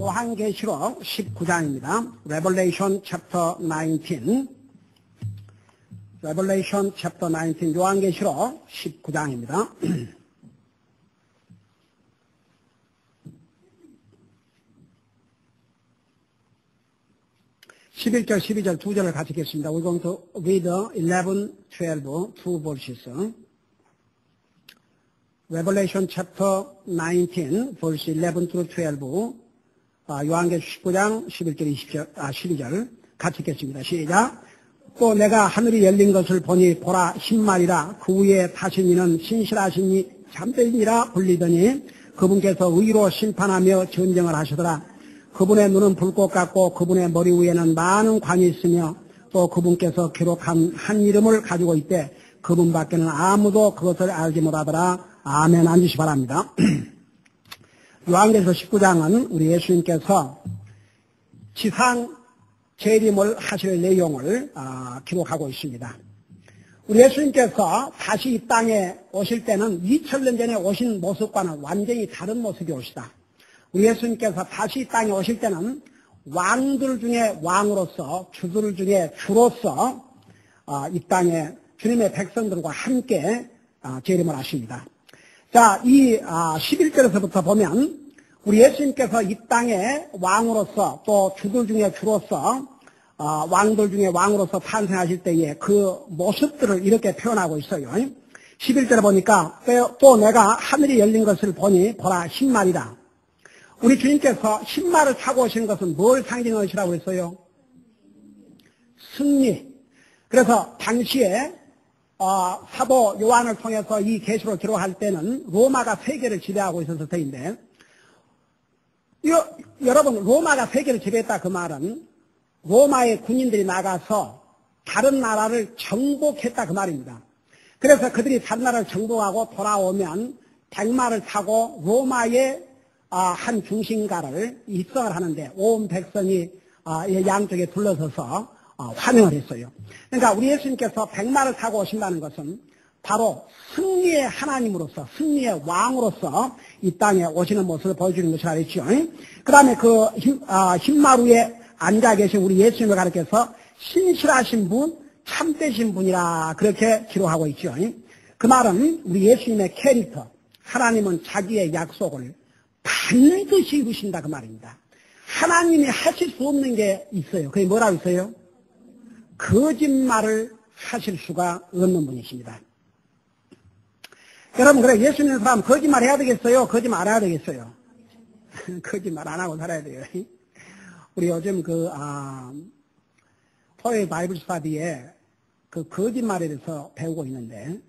요한계시록 19장입니다. Revelation chapter 19. Revelation chapter 19. 요한계시록 19장입니다. 11절, 12절 두 절을 같이 읽겠습니다. We're going to read 11, 12, two verses. Revelation chapter 19, verse 11 through 12. 요한계시록 19장 11절, 12절 같이 읽겠습니다. 시작. 또 내가 하늘이 열린 것을 보니 보라 신말이라 그 위에 타신 이는 신실하신 이 참되니라 불리더니 그분께서 의로 심판하며 전쟁을 하시더라. 그분의 눈은 불꽃 같고 그분의 머리 위에는 많은 관이 있으며 또 그분께서 기록한 한 이름을 가지고 있대 그분 밖에는 아무도 그것을 알지 못하더라. 아멘. 앉으시 바랍니다. 요한계시록 19장은 우리 예수님께서 지상 재림을 하실 내용을 기록하고 있습니다. 우리 예수님께서 다시 이 땅에 오실 때는 2000년 전에 오신 모습과는 완전히 다른 모습이 오시다. 우리 예수님께서 다시 이 땅에 오실 때는 왕들 중에 왕으로서 주들 중에 주로서 이 땅에 주님의 백성들과 함께 재림을 하십니다. 자, 이 11절에서부터 보면 우리 예수님께서 이 땅에 왕으로서 또 주들 중에 주로서 왕들 중에 왕으로서 탄생하실 때에 그 모습들을 이렇게 표현하고 있어요. 11절에 보니까 또 내가 하늘이 열린 것을 보니 보라 신말이다. 우리 주님께서 신말을 타고 오시는 것은 뭘 상징하시라고 했어요? 승리. 그래서 당시에 사도 요한을 통해서 이 계시록을 기록할 때는 로마가 세계를 지배하고 있었을 터인데 여러분 로마가 세계를 지배했다 그 말은 로마의 군인들이 나가서 다른 나라를 정복했다 그 말입니다. 그래서 그들이 다른 나라를 정복하고 돌아오면 백마를 타고 로마의 한 중심가를 입성을 하는데 온 백성이 양쪽에 둘러서서 환영을 했어요. 그러니까 우리 예수님께서 백마를 타고 오신다는 것은 바로 승리의 하나님으로서 승리의 왕으로서 이 땅에 오시는 모습을 보여주는 것이라 했죠. 그 다음에 그 흰말 위에 앉아 계신 우리 예수님을 가리켜서 신실하신 분, 참되신 분이라 그렇게 기록하고 있죠. 그 말은 우리 예수님의 캐릭터, 하나님은 자기의 약속을 반드시 이루신다 그 말입니다. 하나님이 하실 수 없는 게 있어요. 그게 뭐라고 있어요? 거짓말을 하실 수가 없는 분이십니다. 여러분 그래 예수님 사람 거짓말 해야 되겠어요? 거짓말 안 해야 되겠어요? 거짓말 안 하고 살아야 돼요. 우리 요즘 토요일 바이블 스터디에 그 거짓말에 대해서 배우고 있는데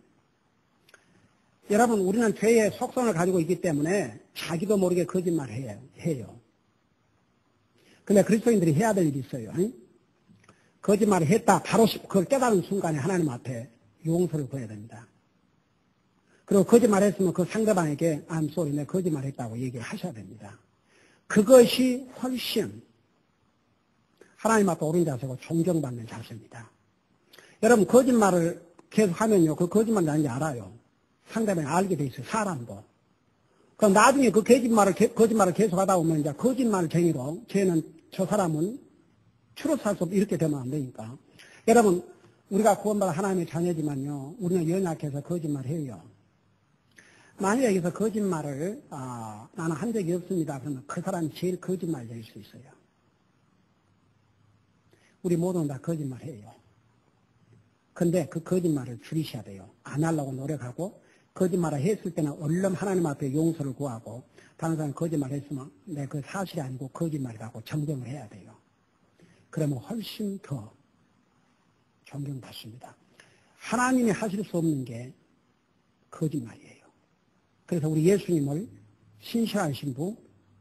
여러분 우리는 죄의 속성을 가지고 있기 때문에 자기도 모르게 거짓말을 해요. 근데 그리스도인들이 해야 될 일이 있어요. 거짓말을 했다 바로 그걸 깨달은 순간에 하나님 앞에 용서를 구해야 됩니다. 그리고 거짓말했으면 그 상대방에게 I'm sorry 내가 거짓말했다고 얘기를 하셔야 됩니다. 그것이 훨씬 하나님 앞에 옳은 자세고 존경받는 자세입니다. 여러분 거짓말을 계속하면요 그 거짓말 나는지 알아요. 상대방이 알게 돼 있어요. 사람도. 그럼 나중에 그 거짓말을 계속하다 보면 이제 거짓말쟁이로 쟤는 저 사람은 추로살 수 없고 이렇게 되면 안 되니까. 여러분 우리가 구원받은 하나님의 자녀지만요 우리는 연약해서 거짓말해요. 만약에 여기서 거짓말을 나는 한 적이 없습니다. 그러면 그 사람이 제일 거짓말쟁이일 수 있어요. 우리 모두는 다 거짓말해요. 근데 그 거짓말을 줄이셔야 돼요. 안 하려고 노력하고 거짓말을 했을 때는 얼른 하나님 앞에 용서를 구하고 다른 사람이 거짓말을 했으면 내 그 사실이 아니고 거짓말이라고 정정을 해야 돼요. 그러면 훨씬 더 존경받습니다. 하나님이 하실 수 없는 게 거짓말이에요. 그래서 우리 예수님을 신실하신 분,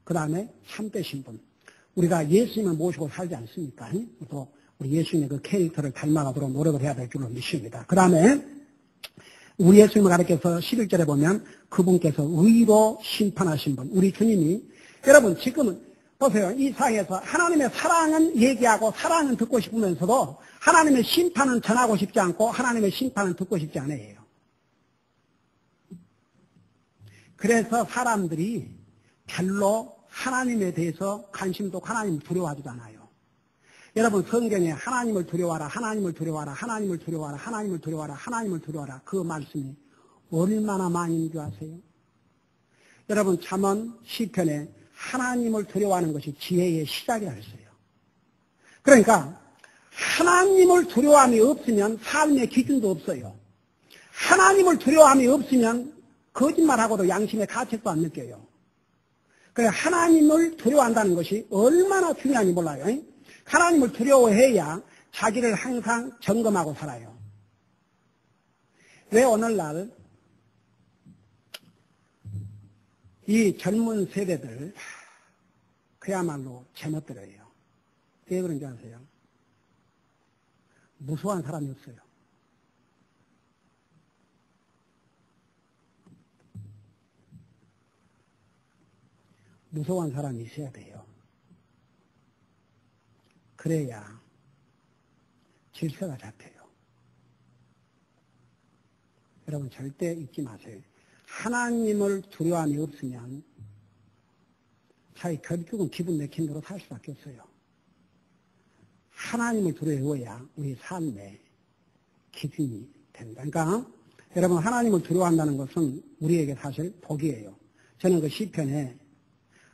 그 다음에 참되신 분. 우리가 예수님을 모시고 살지 않습니까? 또 우리 예수님의 그 캐릭터를 닮아가도록 노력을 해야 될 줄로 믿습니다. 그 다음에 우리 예수님을 가리켜서 11절에 보면 그분께서 의로 심판하신 분. 우리 주님이 여러분 지금은 보세요. 이 상에서 하나님의 사랑은 얘기하고 사랑은 듣고 싶으면서도 하나님의 심판은 전하고 싶지 않고 하나님의 심판은 듣고 싶지 않아요. 그래서 사람들이 별로 하나님에 대해서 관심도 하나님을 두려워하지도 않아요. 여러분 성경에 하나님을 두려워하라, 하나님을 두려워하라, 하나님을 두려워하라, 하나님을 두려워하라, 하나님을 두려워하라 그 말씀이 얼마나 많이 있는 줄 아세요? 여러분 잠언 시편에 하나님을 두려워하는 것이 지혜의 시작이라 했어요. 그러니까 하나님을 두려워함이 없으면 삶의 기준도 없어요. 하나님을 두려워함이 없으면 거짓말하고도 양심의 가책도 안 느껴요. 그래서 하나님을 두려워한다는 것이 얼마나 중요한지 몰라요. 하나님을 두려워해야 자기를 항상 점검하고 살아요. 왜 오늘날 이 젊은 세대들 그야말로 제멋대로예요. 왜 그런지 아세요? 무서워하는 사람이 없어요. 무서워하는 사람이 있어야 돼요. 그래야 질서가 잡혀요. 여러분 절대 잊지 마세요. 하나님을 두려움이 없으면 결국은 기분 내키는 대로 살 수밖에 없어요. 하나님을 두려워해야 우리 삶의 기준이 됩니다. 그러니까 여러분 하나님을 두려워한다는 것은 우리에게 사실 복이에요. 저는 그 시편에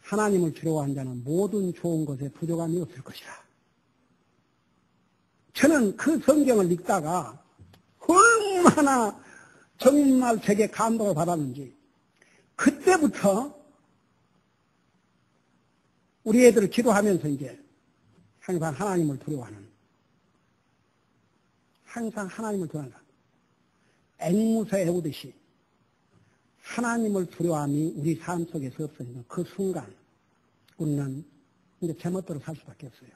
하나님을 두려워한 자는 모든 좋은 것에 부족함이 없을 것이라. 저는 그 성경을 읽다가 얼마나 정말 제게 감동을 받았는지 그때부터 우리 애들을 기도하면서 이제 항상 하나님을 두려워하는, 항상 하나님을 두려워하는, 앵무새 애우듯이 하나님을 두려워함이 우리 삶 속에서 없어지는 그 순간 우리는 이제 제멋대로 살 수밖에 없어요.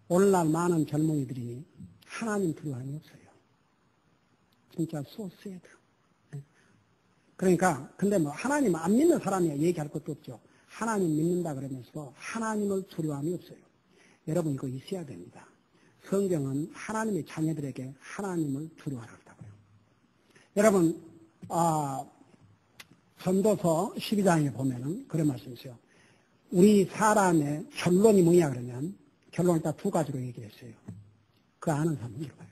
오늘날 많은 젊은이들이 하나님 두려움이 없어요. 진짜 소스예요. 그러니까 근데 뭐 하나님 안 믿는 사람이야 얘기할 것도 없죠. 하나님 믿는다 그러면서 하나님을 두려움이 없어요. 여러분 이거 있어야 됩니다. 성경은 하나님의 자녀들에게 하나님을 두려워하라고요. 여러분 전도서 12장에 보면은 그런 말씀이 있어요. 우리 사람의 결론이 뭐냐 그러면 결론을 딱 두 가지로 얘기했어요. 그 아는 사람은 읽어봐요.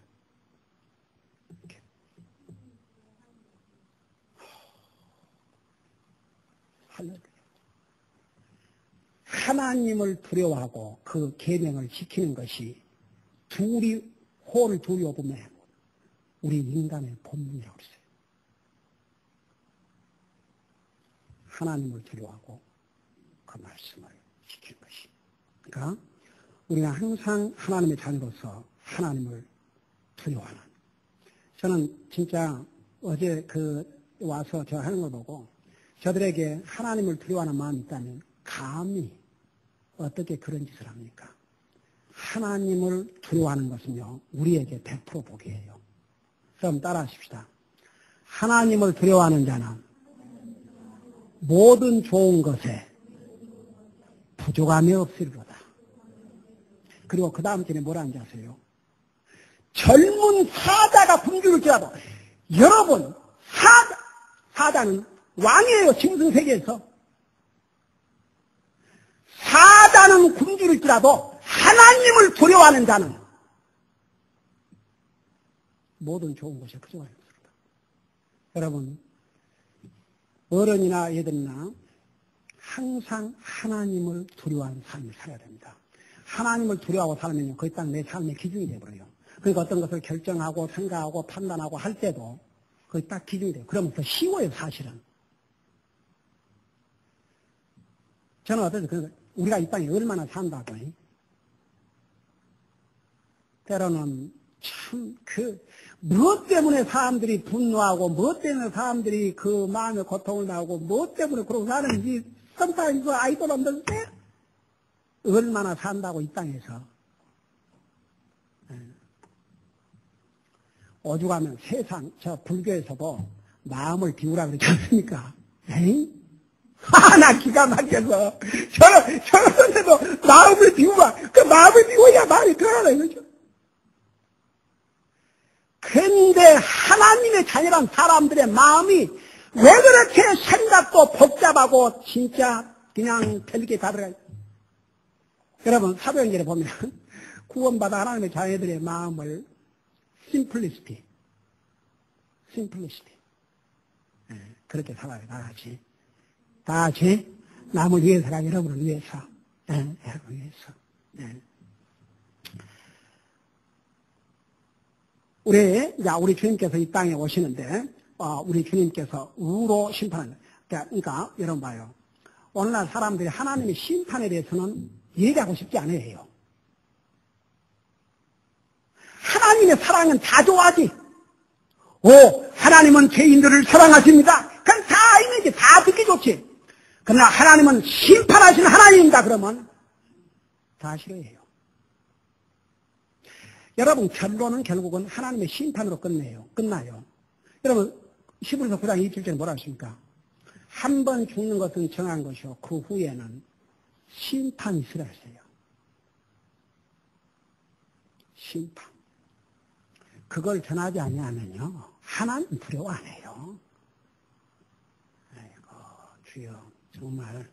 이렇게. 하나님을 두려워하고 그 계명을 지키는 것이 호를 두려워보면 우리 인간의 본분이라고 그랬어요. 하나님을 두려워하고 그 말씀을 지키는 것이. 그러니까 우리가 항상 하나님의 자녀로서 하나님을 두려워하는. 저는 진짜 어제 와서 저 하는 걸 보고 저들에게 하나님을 두려워하는 마음이 있다면 감히 어떻게 그런 짓을 합니까? 하나님을 두려워하는 것은요, 우리에게 100% 복이에요. 그럼 따라하십시다. 하나님을 두려워하는 자는 모든 좋은 것에 부족함이 없으리로다. 그리고 그 다음 절에 뭐라는지 아세요? 젊은 사자가 굶주릴지라도 여러분 사자는 왕이에요. 짐승세계에서. 사자는 굶주릴지라도 하나님을 두려워하는 자는 모든 좋은 것이 부족함이 없습니다. 여러분 어른이나 애들이나 항상 하나님을 두려워하는 삶을 살아야 됩니다. 하나님을 두려워하고 살면요, 그게 딱 내 삶의 기준이 되어버려요. 그러니까 어떤 것을 결정하고 생각하고 판단하고 할 때도 그게 딱 기준이 돼요. 그러면 더 쉬워요, 사실은. 저는 어떠세요? 우리가 이 땅에 얼마나 산다고. 때로는 참 무엇 때문에 사람들이 분노하고, 무엇 때문에 사람들이 그 마음의 고통을 나오고, 무엇 때문에 그러고 사는지, sometimes I don't understand. 얼마나 산다고 이 땅에서. 오죽하면 세상, 저 불교에서도 마음을 비우라 그러지 않습니까? 나 기가 막혀서. 저런데도 마음을 비우라. 그 마음을 비워야 말이 들어라, 이거죠. 그런데 하나님의 자녀란 사람들의 마음이 왜 그렇게 생각도 복잡하고 진짜 그냥 별게 다 들어가요. 여러분, 사도행전에 보면 구원받아 하나님의 자녀들의 마음을 심플리시티. 그렇게 살아요, 다 같이. 다 같이 남을 위해서가 여러분을 위해서. 여러분을 위해서. 우리 주님께서 이 땅에 오시는데, 우리 주님께서 우로 심판한다. 그러니까, 여러분 봐요. 오늘날 사람들이 하나님의 심판에 대해서는 얘기하고 싶지 않아요. 하나님의 사랑은 다 좋아하지. 하나님은 죄인들을 사랑하십니다. 그건 다 있는지 다 듣기 좋지. 그러나 하나님은 심판하시는 하나님입니다. 그러면 다 싫어해요. 여러분, 결론은 결국은 하나님의 심판으로 끝나요. 여러분, 히브리서 9장 27절에 뭐라 하십니까? 한 번 죽는 것은 정한 것이요, 그 후에는 심판이 있으라 했어요. 심판. 그걸 전하지 아니하면요, 하나님 두려워 안 해요. 아이고, 주여, 정말.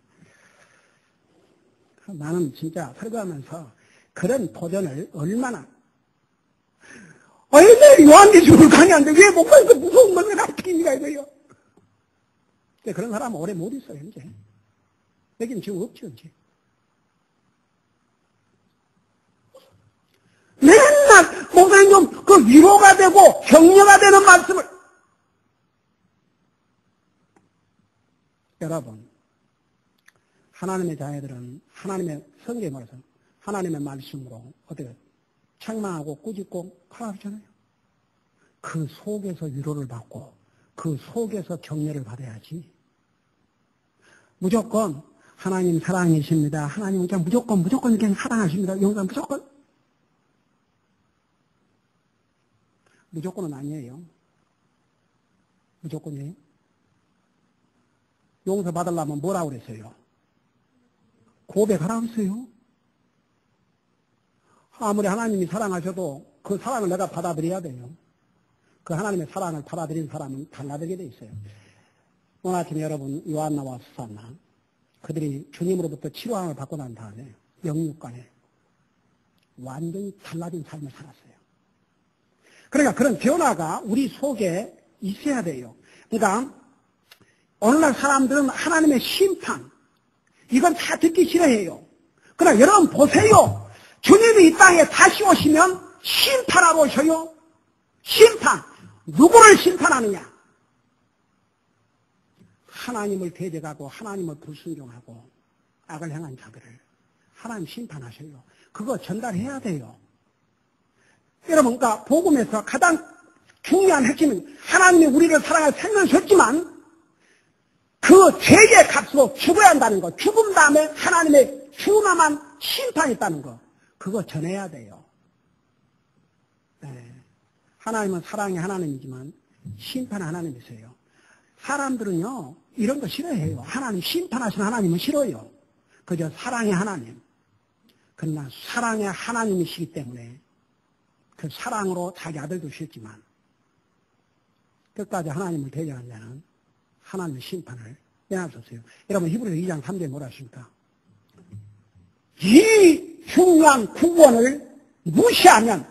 나는 진짜 설교하면서 그런 도전을 얼마나, 내 요한계시록을 강의하는데 왜 목사님께 무서운 걸 내가 어떻게 인가 이거요? 그런 사람은 오래 못 있어요, 현재. 여기는 지금 없죠, 현재. 맨날 목사님 좀 그 위로가 되고 격려가 되는 말씀을. 여러분, 하나님의 자녀들은 하나님의 성경에 말해서 하나님의 말씀으로 어떻게 책망하고 꾸짖고 가르치잖아요. 그 속에서 위로를 받고 그 속에서 격려를 받아야지. 무조건 하나님 사랑이십니다. 하나님은 그냥 무조건 그냥 사랑하십니다. 영상 무조건은 아니에요. 무조건이에요. 용서받으려면 뭐라고 그랬어요? 고백하라고 했어요. 아무리 하나님이 사랑하셔도 그 사랑을 내가 받아들여야 돼요. 그 하나님의 사랑을 받아들인 사람은 달라지게 돼 있어요. 오늘 아침에 여러분 요한나와 수산나 그들이 주님으로부터 치료함을 받고 난 다음에 영육간에 완전히 달라진 삶을 살았어요. 그러니까 그런 변화가 우리 속에 있어야 돼요. 그러니까 오늘날 사람들은 하나님의 심판 이건 다 듣기 싫어해요. 그러나 여러분 보세요. 주님이 이 땅에 다시 오시면 심판하러 오셔요. 심판. 누구를 심판하느냐? 하나님을 대적하고 하나님을 불순종하고 악을 행한 자들을 하나님 심판하셔요. 그거 전달해야 돼요. 여러분, 그러니까 복음에서 가장 중요한 핵심은 하나님이 우리를 사랑할 생명을 줬지만 그 죄의 값으로 죽어야 한다는 거. 죽음 다음에 하나님의 준엄한 심판이 있다는 거. 그거 전해야 돼요. 네. 하나님은 사랑의 하나님이지만 심판의 하나님이세요. 사람들은요 이런 거 싫어해요. 하나님 심판하시는 하나님은 싫어요. 그저 사랑의 하나님. 그러나 사랑의 하나님이시기 때문에 그 사랑으로 자기 아들도 주셨지만 끝까지 하나님을 대적한 자는 하나님의 심판을 내놔줬어요. 여러분 히브리서 2장 3절에 뭐라 하십니까? 이 중요한 구원을 무시하면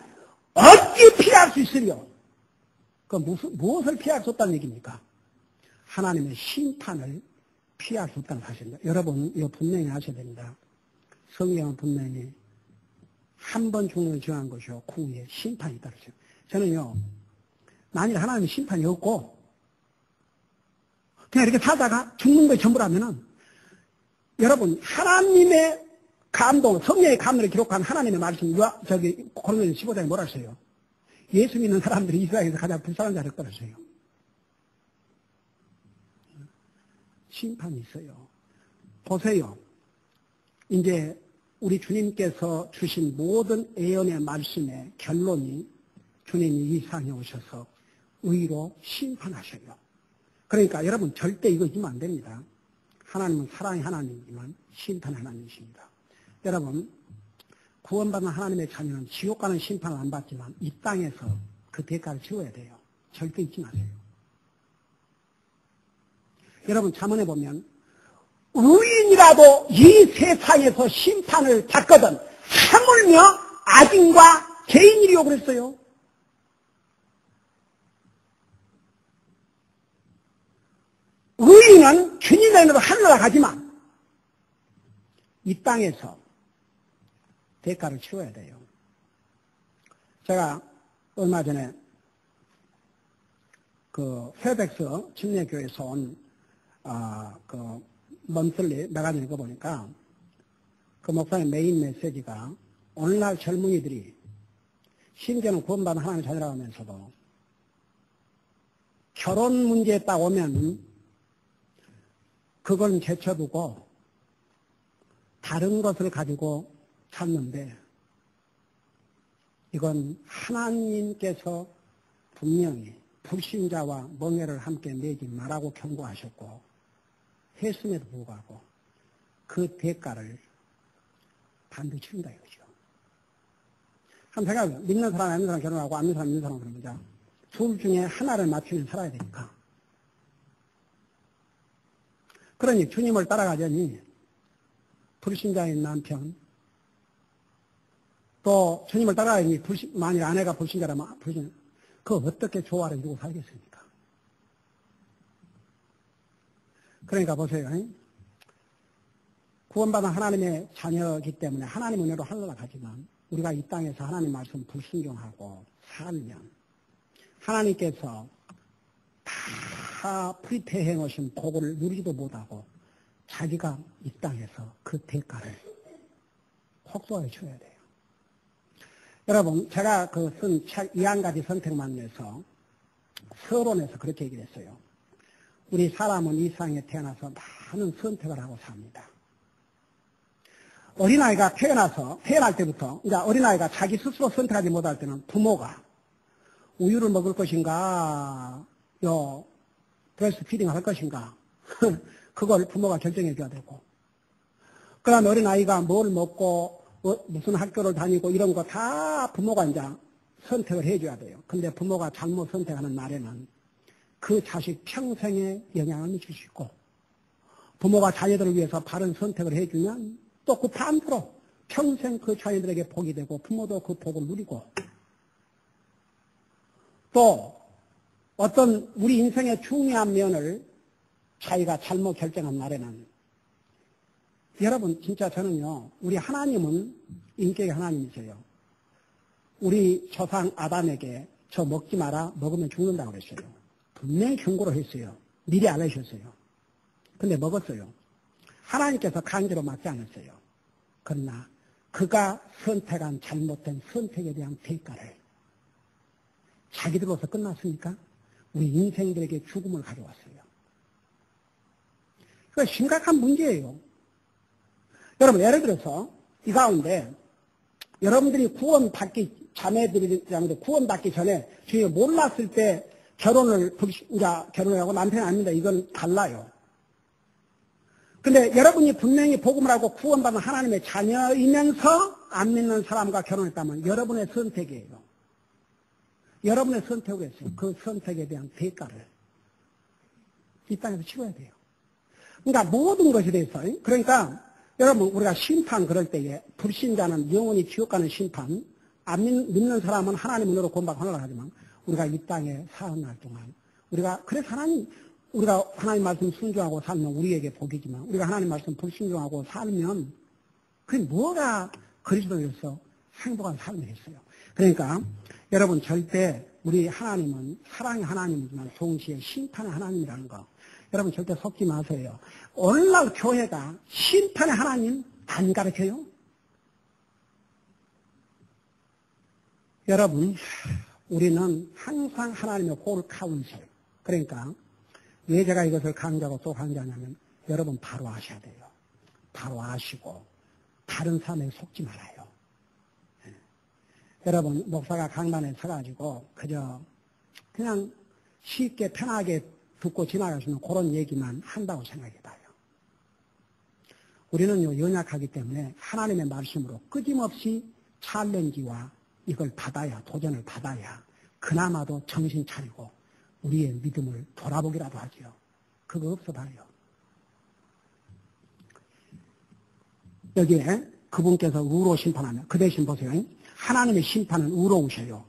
어찌 피할 수 있으려? 그 무엇을 피할 수 없다는 얘기입니까? 하나님의 심판을 피할 수 없다는 사실입니다. 여러분 이거 분명히 아셔야 됩니다. 성경은 분명히 한 번 죽는 걸 정한 것이요 그 후에 심판이 있다 그러죠. 저는요 만일 하나님의 심판이 없고 그냥 이렇게 살다가 죽는 걸 전부라면은 여러분 하나님의 감동, 성령의 감동을 기록한 하나님의 말씀, 고린도전서 15장에 뭐라 했어요? 예수 믿는 사람들이 이스라엘에서 가장 불쌍한 자를 떨었어요. 심판이 있어요. 보세요. 이제 우리 주님께서 주신 모든 예언의 말씀의 결론이 주님이 이 세상에 오셔서 의로 심판하셔요. 그러니까 여러분 절대 이거 잊으면 안 됩니다. 하나님은 사랑의 하나님이지만 심판의 하나님이십니다. 여러분 구원받는 하나님의 자녀는 지옥 가는 심판을 안 받지만 이 땅에서 그 대가를 치러야 돼요. 절대 잊지 마세요. 여러분 잠언에 보면 의인이라도 이 세상에서 심판을 받거든 하물며 악인과 죄인이리요 그랬어요. 의인은 주님의 은혜로 하늘나라 가지만 이 땅에서 대가를 치러야 돼요. 제가 얼마 전에 그 페어백스 침례교회에서 온 먼슬리 매거진 거 보니까 그 목사의 메인 메시지가 오늘날 젊은이들이 심지어는 구원받은 하나님의 자녀라고 하면서도 결혼 문제에 딱 오면 그걸 제쳐두고 다른 것을 가지고 찾는데 이건 하나님께서 분명히 불신자와 멍해를 함께 내지 말라고 경고하셨고 했음에도 불구하고 그 대가를 반드시 치른다 이거죠. 한번 생각해요. 믿는 사람, 안 믿는 사람 결혼하고 안 믿는 사람, 믿는 사람 그럽니다. 둘 중에 하나를 맞추면 살아야 되니까. 그러니 주님을 따라가자니 불신자인 남편 또 주님을 따라가니 만일 아내가 불신자라면 그거 어떻게 조화를 이루고 살겠습니까? 그러니까 보세요. 구원받은 하나님의 자녀이기 때문에 하나님 은혜로 하늘나라 가지만 우리가 이 땅에서 하나님 말씀 불순종하고 살면 하나님께서 다 프리패해 놓으신 복을 누리지도 못하고 자기가 이 땅에서 그 대가를 혹소해 줘야 돼요. 여러분, 제가 그 쓴 책 2가지 선택만 내서 서론에서 그렇게 얘기를 했어요. 우리 사람은 이 세상에 태어나서 많은 선택을 하고 삽니다. 어린아이가 태어날 때부터, 이제 어린아이가 자기 스스로 선택하지 못할 때는 부모가 우유를 먹을 것인가, 브레스트 피딩을 할 것인가, 그걸 부모가 결정해 줘야 되고, 그 다음에 어린아이가 뭘 먹고, 무슨 학교를 다니고 이런 거 다 부모가 이제 선택을 해 줘야 돼요. 근데 부모가 잘못 선택하는 날에는 그 자식 평생에 영향을 미칠 수 있고, 부모가 자녀들을 위해서 바른 선택을 해 주면 또 그 반대로 평생 그 자녀들에게 복이 되고 부모도 그 복을 누리고, 또 어떤 우리 인생의 중요한 면을 자기가 잘못 결정한 날에는, 여러분 진짜 저는요, 우리 하나님은 인격의 하나님이세요. 우리 조상 아담에게 저 먹지 마라, 먹으면 죽는다고 그랬어요. 분명히 경고를 했어요. 미리 알려주셨어요. 근데 먹었어요. 하나님께서 강제로 맞지 않았어요. 그러나 그가 선택한 잘못된 선택에 대한 대가를 자기들로서 끝났으니까 우리 인생들에게 죽음을 가져왔어요. 그거 심각한 문제예요. 여러분, 예를 들어서 이 가운데 여러분들이 구원받기, 자매들이라는데 구원받기 전에 주님을 몰랐을 때 결혼을 하고 남편이 아닙니다. 이건 달라요. 근데 여러분이 분명히 복음을 하고 구원받은 하나님의 자녀이면서 안 믿는 사람과 결혼했다면 여러분의 선택이에요. 여러분의 선택을 했어요. 그 선택에 대한 대가를 이 땅에서 치러야 돼요. 그러니까 모든 것에 대해서, 그러니까 여러분, 우리가 심판 그럴 때에 불신자는 영원히 지옥 가는 심판, 안 믿는 사람은 하나님 은혜로 구원받고 하늘나라 가지만 우리가 이 땅에 사는 날 동안 그래서 우리가 하나님 말씀 순종하고 살면 우리에게 복이지만 우리가 하나님 말씀 불순종하고 살면 그게 뭐가 그리스도로서 행복한 삶이겠어요. 그러니까 여러분, 절대 우리 하나님은 사랑의 하나님이지만 동시에 심판의 하나님이라는 거 여러분 절대 속지 마세요. 오늘날 교회가 심판의 하나님 안 가르쳐요? 여러분, 우리는 항상 하나님의 홀 카운슬. 그러니까 왜 제가 이것을 강조하고 또 강조하냐면 여러분 바로 아셔야 돼요. 바로 아시고 다른 사람에 속지 말아요. 여러분, 목사가 강단에 서가지고 그냥 쉽게 편하게 듣고 지나가시는 그런 얘기만 한다고 생각해봐요. 우리는요, 연약하기 때문에 하나님의 말씀으로 끊임없이 챌린지와 이걸 도전을 받아야 그나마도 정신 차리고 우리의 믿음을 돌아보기라도 하죠. 그거 없어 봐요. 여기에 그분께서 의로 심판하면 그 대신 보세요. 하나님의 심판은 의로우셔요.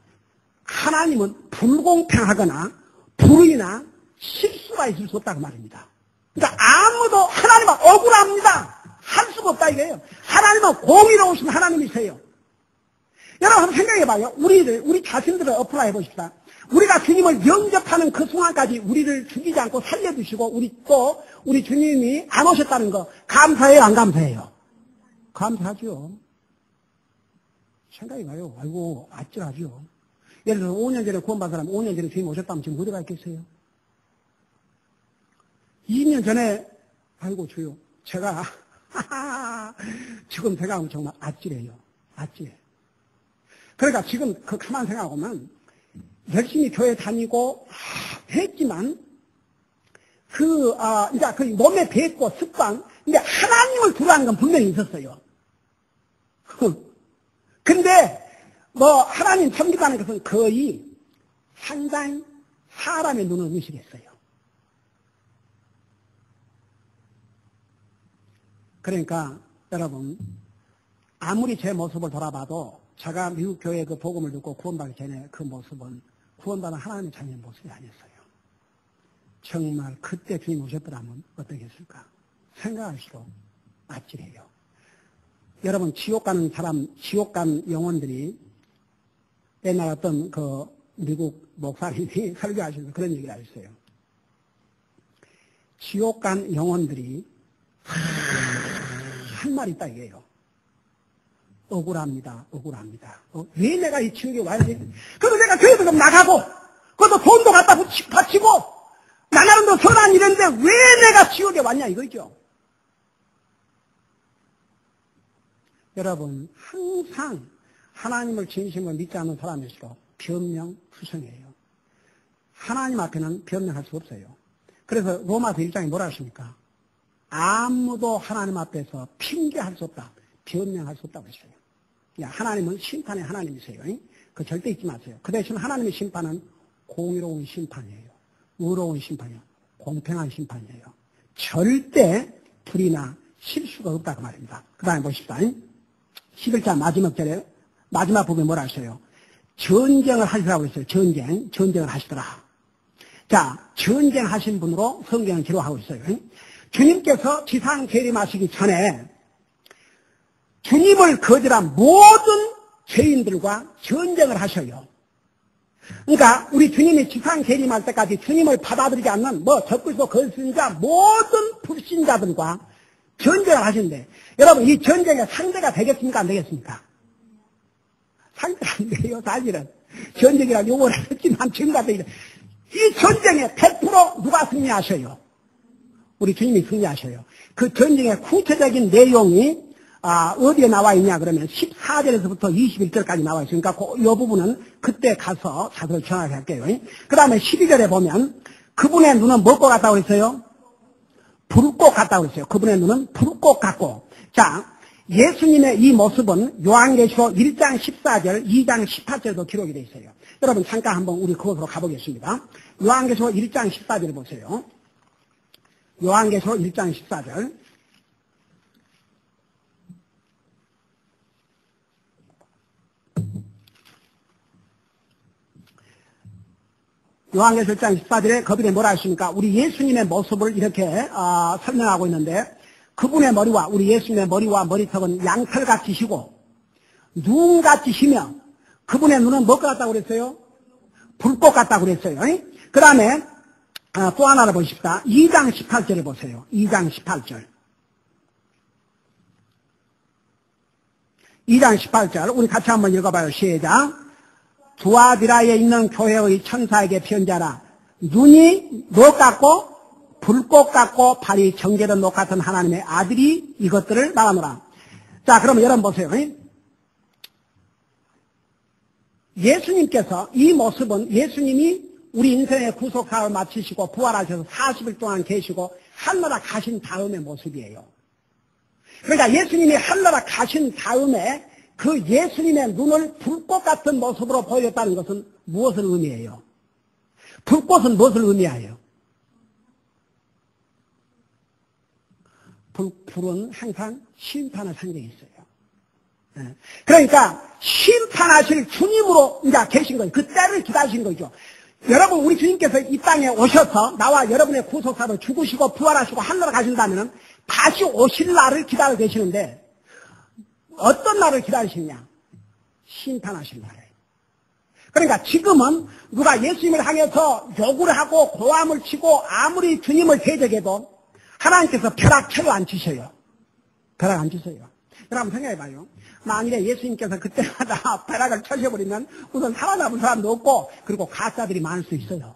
하나님은 불공평하거나 불의나 실수가 있을 수 없다고 말입니다. 그러니까 아무도 하나님은 억울합니다. 할 수가 없다 이거예요. 하나님은 공의로우신 하나님이세요. 여러분 한번 생각해봐요. 우리 자신들을 어플라이 해보십시다. 우리가 주님을 영접하는 그 순간까지 우리를 죽이지 않고 살려주시고 우리 주님이 안 오셨다는 거 감사해요, 안 감사해요? 감사하죠. 생각해봐요. 아이고 아찔하죠. 예를 들어 5년 전에 구원받은 사람 5년 전에 주님 오셨다면 지금 어디가 있겠어요? 2년 전에 아이고 주요 제가 지금 생각하면 정말 아찔해요. 아찔해. 그러니까 지금 그 가만 생각하면 열심히 교회 다니고 했지만 이제 그 몸에 뱉고 습관 근데 하나님을 두라는 건 분명히 있었어요. 근데 하나님 섬기다는 것은 거의 상당히 사람의 눈을 의식했어요. 그러니까 여러분 아무리 제 모습을 돌아봐도 제가 미국 교회 그 복음을 듣고 구원받기 전에 그 모습은 구원받은 하나님의 자녀의 모습이 아니었어요. 정말 그때 주님 오셨더라면 어떻겠을까? 생각할수록 아찔해요. 여러분 지옥 가는 영혼들이 옛날 어떤 그 미국 목사님이 설교하시면서 그런 얘기를 하셨어요. 지옥 간 영혼들이 한 말이 있다 이게요. 억울합니다. 왜 내가 이 지옥에 와야 되지? 그래도 내가 교회도 좀 나가고, 그것도 돈도 갖다 바치고, 나나름도 선한 일인데 왜 내가 지옥에 왔냐 이거죠. 여러분, 항상 하나님을 진심으로 믿지 않는 사람일수록 변명투성이에요. 하나님 앞에는 변명할 수 없어요. 그래서 로마서 1장에 뭐라 하십니까? 아무도 하나님 앞에서 핑계할 수 없다. 변명할 수 없다고 했어요. 하나님은 심판의 하나님이세요. 그 절대 잊지 마세요. 그 대신 하나님의 심판은 공의로운 심판이에요. 의로운 심판이에요. 공평한 심판이에요. 절대 불의나 실수가 없다고 말입니다. 그 다음에 보십시다. 11장 마지막 절에 마지막 부분에 뭐라 하셔요? 전쟁을 하시라고 했어요. 전쟁을 하시더라. 자, 전쟁하신 분으로 성경을 기록하고 있어요. 주님께서 지상 재림하시기 전에 주님을 거절한 모든 죄인들과 전쟁을 하셔요. 그러니까 우리 주님이 지상 재림할 때까지 주님을 받아들이지 않는 적그리스도 거짓자 모든 불신자들과 전쟁을 하시는데 여러분 이 전쟁의 상대가 되겠습니까? 안 되겠습니까? 상대가 안 돼요. 사실은 전쟁이라고 용어를 했지만 증가되기 이 전쟁에 100% 누가 승리하셔요? 우리 주님이 승리하셔요. 그 전쟁의 구체적인 내용이 어디에 나와 있냐 그러면 14절에서부터 21절까지 나와 있으니까 이 부분은 그때 가서 자세히 정하게 할게요. 그 다음에 12절에 보면 그분의 눈은 뭐꽃 같다고 그랬어요? 불꽃 같다고 그랬어요. 그분의 눈은 불꽃 같고. 자, 예수님의 이 모습은 요한계시록 1장 14절, 2장 18절에도 기록이 되어 있어요. 여러분 잠깐 한번 우리 그것으로 가보겠습니다. 요한계시록 1장 14절 보세요. 요한계시록 1장 14절. 요한계시록 1장 14절에 거기에 뭐라 하십니까? 우리 예수님의 모습을 이렇게 설명하고 있는데 그분의 머리와 우리 예수님의 머리와 머리턱은 양털같이 시고 눈같이 시며 그분의 눈은 뭐 같다고 그랬어요? 불꽃 같다고 그랬어요. 그 다음에 또 하나를 보십시다. 2장 18절에 보세요. 2장 18절. 2장 18절 우리 같이 한번 읽어봐요. 시작. 두아디라에 있는 교회의 천사에게 편지하라. 눈이 뭐 같고 불꽃 같고 발이 정제된 녹 같은 하나님의 아들이 이것들을 말하노라. 자, 그러면 여러분 보세요. 예수님께서 이 모습은 예수님이 우리 인생의 구속사를 마치시고 부활하셔서 40일 동안 계시고 하늘나라 가신 다음의 모습이에요. 그러니까 예수님이 하늘나라 가신 다음에 그 예수님의 눈을 불꽃 같은 모습으로 보였다는 것은 무엇을 의미해요? 불꽃은 무엇을 의미해요? 불은 항상 심판을 상징했어요. 그러니까 심판하실 주님으로 이제 계신 거예요. 그 때를 기다리신 거죠. 여러분, 우리 주님께서 이 땅에 오셔서 나와 여러분의 구속사로 죽으시고 부활하시고 하늘로 가신다면 다시 오실 날을 기다리고 계시는데 어떤 날을 기다리시느냐? 심판하실 날이에요. 그러니까 지금은 누가 예수님을 향해서 요구를 하고 고함을 치고 아무리 주님을 대적해도 하나님께서 벼락 쳐요, 안 치셔요? 벼락 안 치셔요. 여러분 생각해봐요. 만일에 예수님께서 그때마다 벼락을 쳐셔버리면 우선 살아남은 사람도 없고 그리고 가짜들이 많을 수 있어요.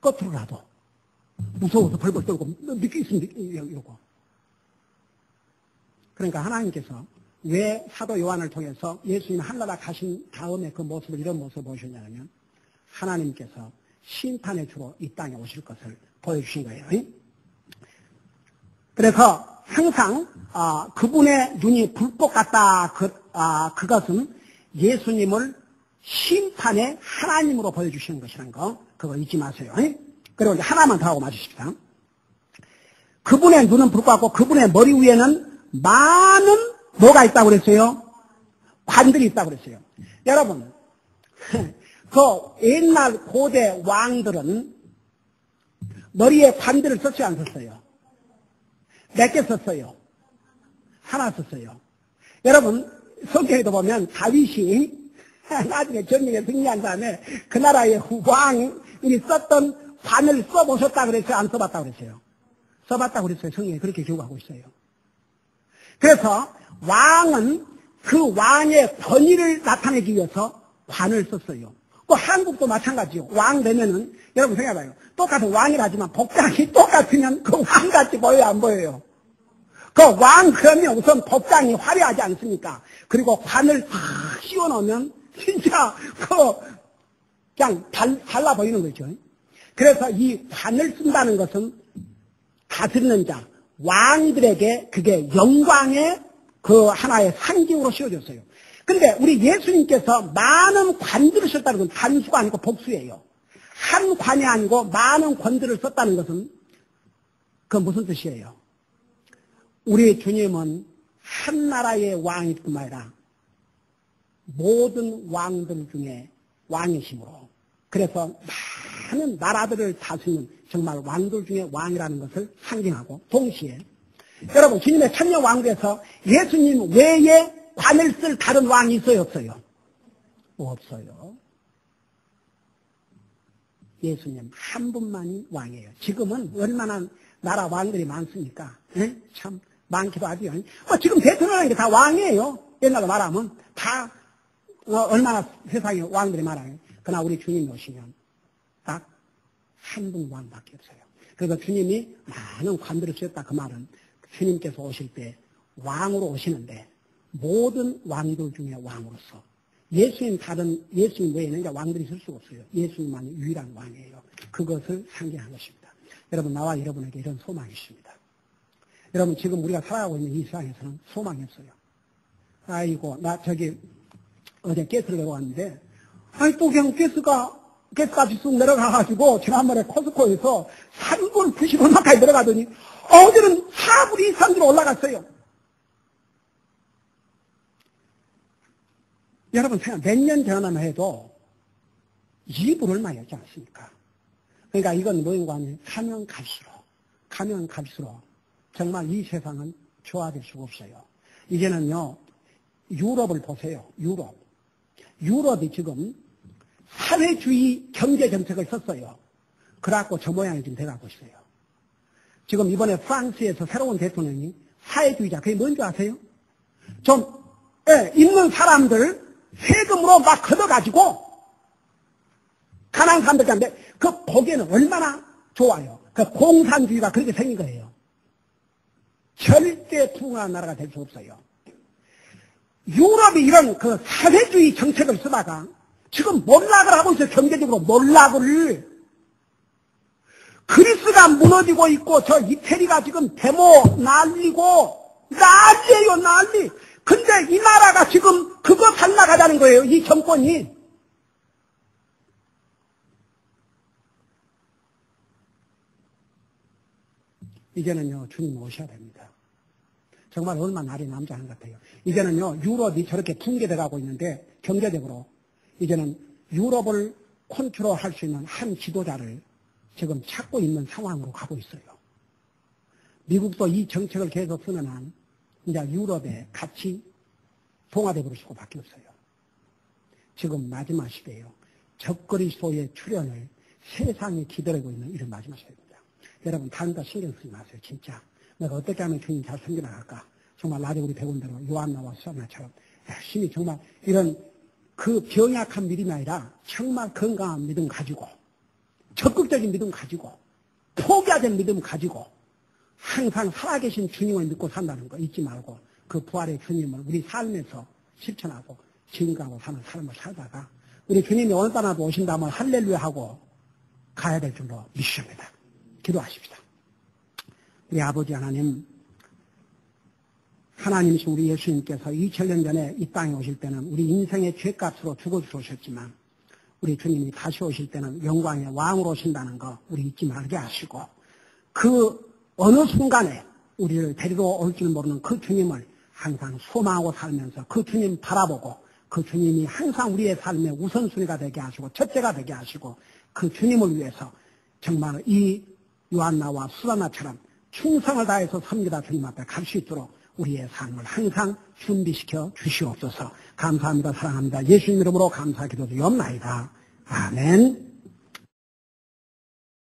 겉으로라도 무서워서 벌벌 떨고 믿기 있으면 이러고. 그러니까 하나님께서 왜 사도 요한을 통해서 예수님 하늘나라 가신 다음에 그 모습을 이런 모습을 보여주셨냐면 하나님께서 심판의 주로 이 땅에 오실 것을 보여주신 거예요. 그래서 항상 그분의 눈이 불꽃 같다. 그것은 예수님을 심판의 하나님으로 보여주시는 것이라는 거 그거 잊지 마세요. 그리고 이제 하나만 더 하고 마주십시다. 그분의 눈은 불꽃 같고 그분의 머리 위에는 많은 뭐가 있다고 그랬어요? 관들이 있다고 그랬어요. 여러분 그 옛날 고대 왕들은 머리에 관들을 썼지 안 썼어요? 몇 개 썼어요? 하나 썼어요. 여러분 성경에도 보면 다윗이 나중에 전쟁에 승리한 다음에 그 나라의 왕이 썼던 관을 써보셨다 그랬어요? 안 써봤다 그랬어요? 써봤다고 그랬어요. 성경에 그렇게 기록하고 있어요. 그래서 왕은 그 왕의 권위를 나타내기 위해서 관을 썼어요. 또 한국도 마찬가지요. 왕 되면은 여러분 생각해봐요. 똑같은 왕이라지만 복장이 똑같으면 그 왕같이 보여요, 안 보여요? 그 왕 그러면 우선 복장이 화려하지 않습니까? 그리고 관을 탁 씌워놓으면 진짜 그냥 달라 보이는 거죠. 그래서 이 관을 쓴다는 것은 다스리는 자, 왕들에게 그게 영광의 그 하나의 상징으로 씌워졌어요. 근데 우리 예수님께서 많은 관들을 썼다는 건 단수가 아니고 복수예요. 한 관이 아니고 많은 관들을 썼다는 것은 그건 무슨 뜻이에요? 우리 주님은 한 나라의 왕일 뿐만 아니라 모든 왕들 중에 왕이시므로 그래서 많은 나라들을 다스리는 정말 왕들 중에 왕이라는 것을 상징하고 동시에 여러분 주님의 천년 왕국에서 예수님 외에 관을 쓸 다른 왕이 있어요, 없어요? 없어요. 예수님 한 분만이 왕이에요. 지금은 얼마나 나라 왕들이 많습니까? 참 많기도 하죠. 지금 대통령이 다 왕이에요. 옛날로 말하면 다 얼마나 세상에 왕들이 많아요. 그러나 우리 주님이 오시면 딱 한 분 왕밖에 없어요. 그래서 주님이 많은 관들을 쓰였다 그 말은 주님께서 오실 때 왕으로 오시는데 모든 왕들 중에 왕으로서 예수님 외에는 이제 왕들이 있을 수가 없어요. 예수님만이 유일한 왕이에요. 그것을 상징한 것입니다. 여러분 나와 여러분에게 이런 소망이 있습니다. 여러분 지금 우리가 살아가고 있는 이 세상에서는 소망이 없어요. 아이고 나 저기 어제 가스를 내려왔는데 아니 또 그냥 가스값이 쑥 내려가가지고 지난번에 코스코에서 3불 90원까지 내려가더니 어제는 4불이 3불 올라갔어요. 여러분 생각 몇 년 전만 해도 2불 얼마였지 않습니까? 그러니까 이건 뭐인가 하면 가면 갈수록 정말 이 세상은 좋아질 수가 없어요. 이제는요 유럽을 보세요. 유럽이 지금 사회주의 경제 정책을 썼어요. 그래갖고 저 모양이 지금 돼가고 있어요. 지금 이번에 프랑스에서 새로운 대통령이 사회주의자. 그게 뭔지 아세요? 있는 사람들 세금으로 막 걷어가지고 가난한 사람들한테 그 보기에는 얼마나 좋아요. 그 공산주의가 그렇게 생긴 거예요. 절대 풍요한 나라가 될 수 없어요. 유럽이 이런 그 사회주의 정책을 쓰다가 지금 몰락을 하고 있어요. 경제적으로 몰락을. 그리스가 무너지고 있고 저 이태리가 지금 데모 난리고 난리예요, 난리. 근데 이 나라가 지금 그거 살나가자는 거예요, 이 정권이. 이제는요, 주님 오셔야 됩니다. 정말 얼마 날이 남지 않은 것 같아요. 이제는요, 유럽이 저렇게 붕괴돼 가고 있는데, 경제적으로, 이제는 유럽을 컨트롤할 수 있는 한 지도자를 지금 찾고 있는 상황으로 가고 있어요. 미국도 이 정책을 계속 쓰는 한, 이제 유럽에 같이 동화돼 버릴 수밖에 없어요. 지금 마지막 시대예요. 적그리스도의 출현을 세상이 기다리고 있는 이런 마지막 시대입니다. 여러분, 다른 거 신경 쓰지 마세요. 진짜. 내가 어떻게 하면 주님 잘 섬겨나갈까? 정말 나중에 우리 배운 대로 요한나와 수아나처럼 열심히 정말 이런 그 병약한 믿음이 아니라 정말 건강한 믿음 가지고 적극적인 믿음 가지고 포기하는 믿음 가지고 항상 살아계신 주님을 믿고 산다는 거 잊지 말고 그 부활의 주님을 우리 삶에서 실천하고 증거하고 사는 삶을 살다가 우리 주님이 어느 때라도 오신다면 할렐루야 하고 가야 될 줄로 믿습니다. 기도하십시다. 우리 아버지 하나님이신 우리 예수님께서 2000년 전에 이 땅에 오실 때는 우리 인생의 죄값으로 죽어주셨지만 우리 주님이 다시 오실 때는 영광의 왕으로 오신다는 거 우리 잊지 말게 하시고 그 어느 순간에 우리를 데리러 올 줄 모르는 그 주님을 항상 소망하고 살면서 그 주님 바라보고 그 주님이 항상 우리의 삶의 우선순위가 되게 하시고 첫째가 되게 하시고 그 주님을 위해서 정말 이 요한나와 수라나처럼 충성을 다해서 섬기다 주님 앞에 갈 수 있도록 우리의 삶을 항상 준비시켜 주시옵소서. 감사합니다. 사랑합니다. 예수님 이름으로 감사 기도드리옵나이다. 아멘.